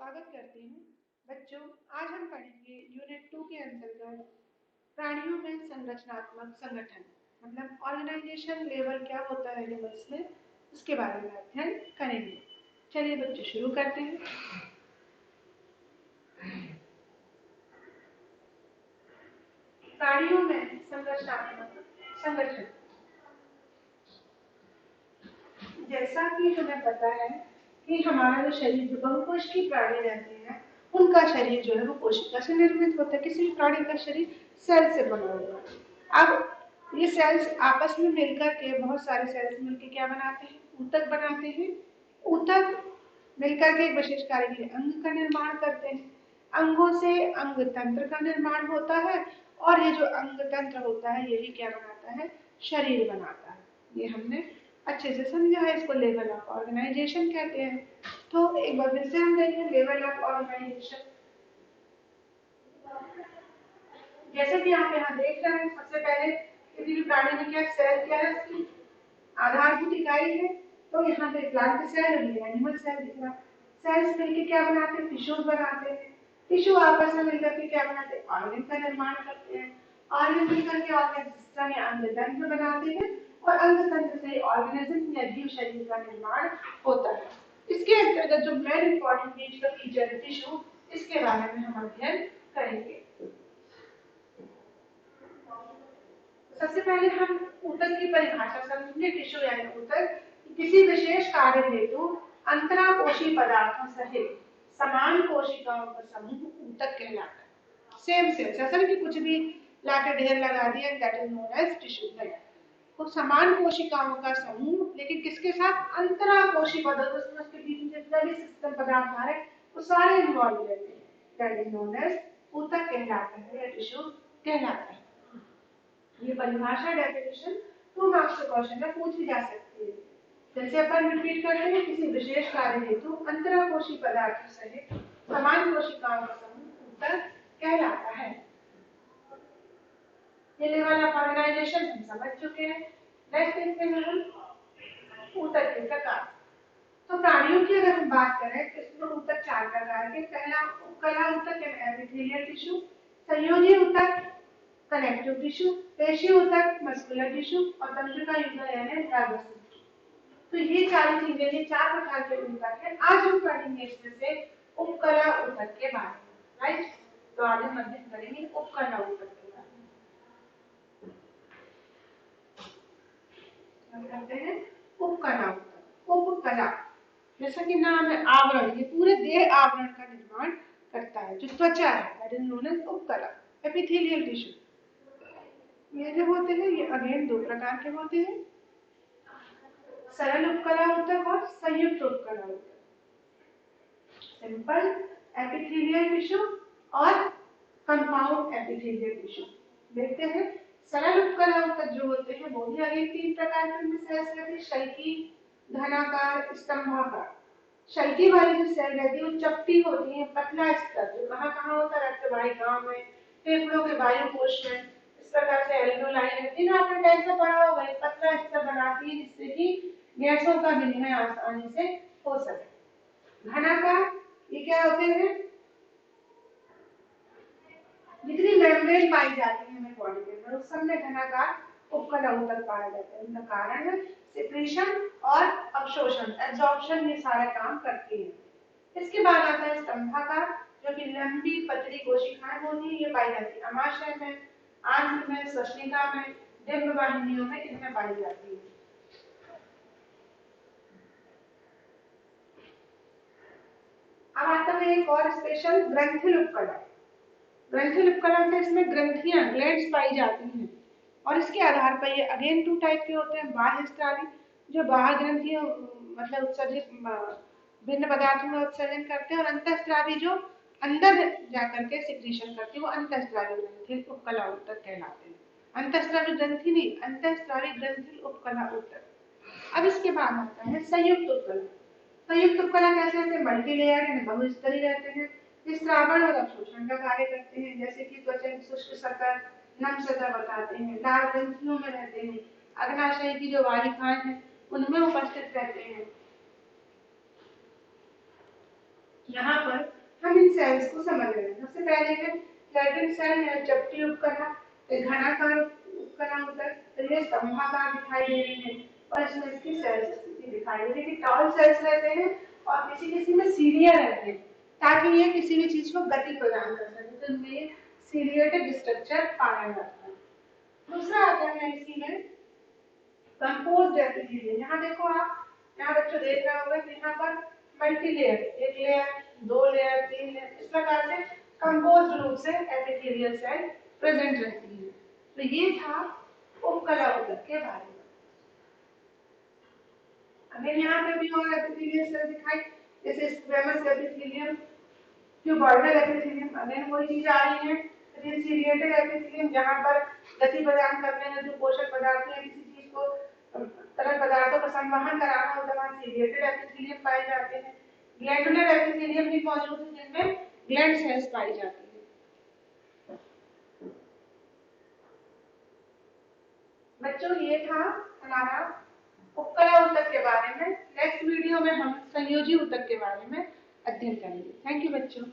स्वागत करती हूँ। बच्चों, आज हम पढ़ेंगे यूनिट 2 के अंतर्गत प्राणियों में संरचनात्मक संगठन मतलब ऑर्गेनाइजेशन लेवल क्या होता है एनिमल्स में, उसके बारे में अध्ययन करेंगे। चलिए बच्चों शुरू करते हैं। प्राणियों में संरचनात्मक संगठन, जैसा कि तुम्हें पता है कि हमारा जो शरीर जो बहुकोशिकीय प्राणी रहते हैं उनका शरीर जो है वो कोशिका से निर्मित होता है। किसी भी प्राणी का शरीर सेल से बना हुआ है। अब ये सेल्स आपस में मिलकर के बहुत सारे सेल्स मिलकर क्या बनाते हैं, ऊतक बनाते हैं। ऊतक मिलकर के एक विशेष कार्य के लिए अंग का निर्माण करते हैं। अंगों से अंग तंत्र का निर्माण होता है और ये जो अंग तंत्र होता है यही क्या बनाता है, शरीर बनाता है। ये हमने अच्छे से समझा है, इसको लेवल ऑफ ऑर्गेनाइजेशन कहते हैं। तो एक बार फिर से हम देखें लेवल ऑफ ऑर्गेनाइजेशन। जैसे कि आप यहाँ देख रहे हैं, सबसे पहले किसी भी प्राणी में क्या सेल क्या है, उसकी आधारभूत इकाई है। तो यहाँ पे प्लांट सेल और एनिमल सेल दिख रहा है। सेल्स मिलकर क्या बनाते हैं, टिश्यूज बनाते हैं। टिश्यू आपस में मिलकर के क्या बनाते हैं, ऑर्गन का निर्माण करते हैं। ऑर्गन मिलकर के ऑर्गन सिस्टम या अंग तंत्र बनाते हैं और अंग तंत्र से ऑर्गेनिज्म या जीव शरीर का निर्माण होता है। इसके अंतर्गत जो मेन इंपॉर्टेंट चीज का फीचर है टिश्यू, इसके बारे में हम अध्ययन करेंगे। सबसे पहले हम ऊतक की परिभाषा समझेंगे। टिश्यू यानी ऊतक किसी विशेष कार्य हेतु अंतराकोशीय पदार्थों सहित समान कोशिकाओं का समूह ऊतक कहलाता है। सेम सेल्स, ऐसा नहीं कि कुछ भी लाके ढेर लगा दिया, that is known as tissue. तो समान कोशिकाओं का समूह, लेकिन किसके साथ, अंतराकोशीय पदार्थ, उसमें उसके बीच में जितने भी सिस्टम पदार्थ आ रहे हैं वो सारे इन्वॉल्व रहते हैं। दैट इज नोन एज ऊतक कहलाता है या टिश्यू कहलाता है। ये परिभाषा डेफिनेशन 2 मार्क्स के क्वेश्चन में पूछी जा सकती है। जैसे अपन रिपीट करते हैं, किसी विशेष कार्य हेतु अंतराकोशीय पदार्थों सहित समान कोशिकाओं का समूह ऊतक कहलाता है। ये लेवल ऑफ ऑर्गेनाइजेशन हम समझ चुके हैं। नेक्स्ट देखते हैं हम ऊतक के प्रकार। तो प्राणियों की अगर हम बात करें तो इसमें ऊतक 4 प्रकार के। पहला उपकला ऊतक या एपिथेलियल टिश्यू, संयोजी ऊतक, कनेक्टिव टिश्यू, पेशी ऊतक, मस्कुलर टिश्यू और तंत्रिका यूनिट यानी नर्वस टिश्यू। तो ये सारी चीजें, ये 4 प्रकार के ऊतक हैं। आज हम पढ़ेंगे इसमें से उपकला ऊतक के बारे में, राइट। तो आज हम अध्ययन करेंगे उपकला ऊतक के बारे में। करते हैं उपकला ऊतक। उपकला जैसा कि नाम है, आवरण, ये पूरे देह आवरण का निर्माण करता है। जो त्वचा है दैट इज नोन एज उपकला। एपिथेलियल टिश्यू ये जो होते हैं ये अगेन 2 प्रकार के होते हैं, सरल उपकला ऊतक और संयुक्त उपकला ऊतक। सिंपल एपिथेलियल टिश्यू और कंपाउंड एपिथेलियल टिश्यू। देखते हैं सरल उपकला ऊतक जो होते हैं वो भी अगेन 3 प्रकार के सेल्स रहते हैं, शल्की, घनाकार, स्तंभाकार। शल्की वाली जो सेल रहती है वो चपटी होती है, पतला स्तर, जो कहाँ होता है, रक्तवाहिकाओं में, फेफड़ों के वायुकोश में। इस प्रकार से एल्वेओलाई रहती है ना, आपने टाइम से पढ़ा होगा, पतला स्तर बनाती है जिससे कि गैसों का विनिमय आसानी से हो सके। घनाकार ये क्या होते हैं, जितनी मेम्ब्रेन पाई जाती है हमें बॉडी के अंदर उस सब में घनाकार उपकला ऊतक पाया जाता है। इनका कारण है सिक्रीशन और अवशोषण, एब्जॉर्प्शन, ये सारा काम करती है। इसके बाद आता है स्तंभाकार, जो कि लंबी पतली कोशिकाएं होती है, ये पाई जाती है अमाशय में, आंत्र में, श्वसनिका में, डिंब वाहिनियों में, इनमें पाई जाती है। अब आता है एक और स्पेशल, ग्रंथिल उपकला। ग्रंथिल उपकला में इसमें ग्रंथियां, ग्लैंड्स पाई जाती हैं और इसके आधार पर ये अगेन 2 टाइप के होते हैं। बाह्य स्त्रावी, जो बाह्य ग्रंथियां मतलब उत्सर्जित भिन्न पदार्थों में उत्सर्जन करते हैं, और अंतःस्त्रावी जो अंदर जाकर के सिक्रीशन करते हैं, वो अंतःस्त्रावी ग्रंथिल उपकला ऊतक कहलाते हैं। अंतःस्त्रावी ग्रंथि नहीं, अंतःस्त्रावी ग्रंथिल उपकला ऊतक। अब इसके बाद आता है संयुक्त उपकला। संयुक्त उपकला कैसे होते हैं, मल्टीलेयर यानी बहुस्तरीय रहते हैं। श्रावण और अवशोषण का कार्य करते हैं, जैसे कि त्वचा की शुष्क सतह, नम सतह बताते हैं। लाल ग्रंथियों में रहते हैं, अग्नाशय की जो वाहिकाएं हैं उनमें उपस्थित रहते हैं। यहाँ पर हम इन सेल्स को समझ रहे हैं। सबसे पहले है फ्लैटेंड सेल है, चपटी उपकला, घनाकार उपकला होता है, तो ये स्तंभाकार दिखाई दे रही है और इसमें इसकी सेल स्थिति दिखाई दे रही है कि टॉल सेल्स रहते हैं और किसी किसी में सीरिया रहते हैं ताकि ये किसी भी चीज को गति प्रदान कर सके, तो इनमें सीरिएटेड स्ट्रक्चर पाया जाता है। दूसरा आता है इसी में कंपोज्ड एपिथेलियम। यहाँ देखो आप, यहाँ बच्चों देख रहे होंगे कि यहाँ पर मल्टी लेयर, एक लेयर, दो लेयर, तीन लेयर, इस प्रकार से कंपोज्ड रूप से एपिथेलियल सेल प्रेजेंट रहती है। तो ये था उपकला ऊतक के बारे में। अगर यहाँ पे भी और एपिथेलियल सेल दिखाई, जैसे squamous epithelium, cuboidal epithelium, again वही चीज आ रही है। सीरिएटेड एपिथेलियम जहाँ पर गति प्रदान करने में जो पोषक पदार्थ है किसी चीज को तरल पदार्थों का संवहन कराना होता है, वहाँ सीरिएटेड एपिथेलियम पाए जाते हैं। ग्लैंडुलर एपिथेलियम भी मौजूद है जिनमें ग्लैंड सेल्स पाई जाती है। बच्चों ये था हमारा उपकला ऊतक के बारे में। नेक्स्ट वीडियो में हम संयोजी ऊतक के बारे में अध्ययन करेंगे। थैंक यू बच्चों।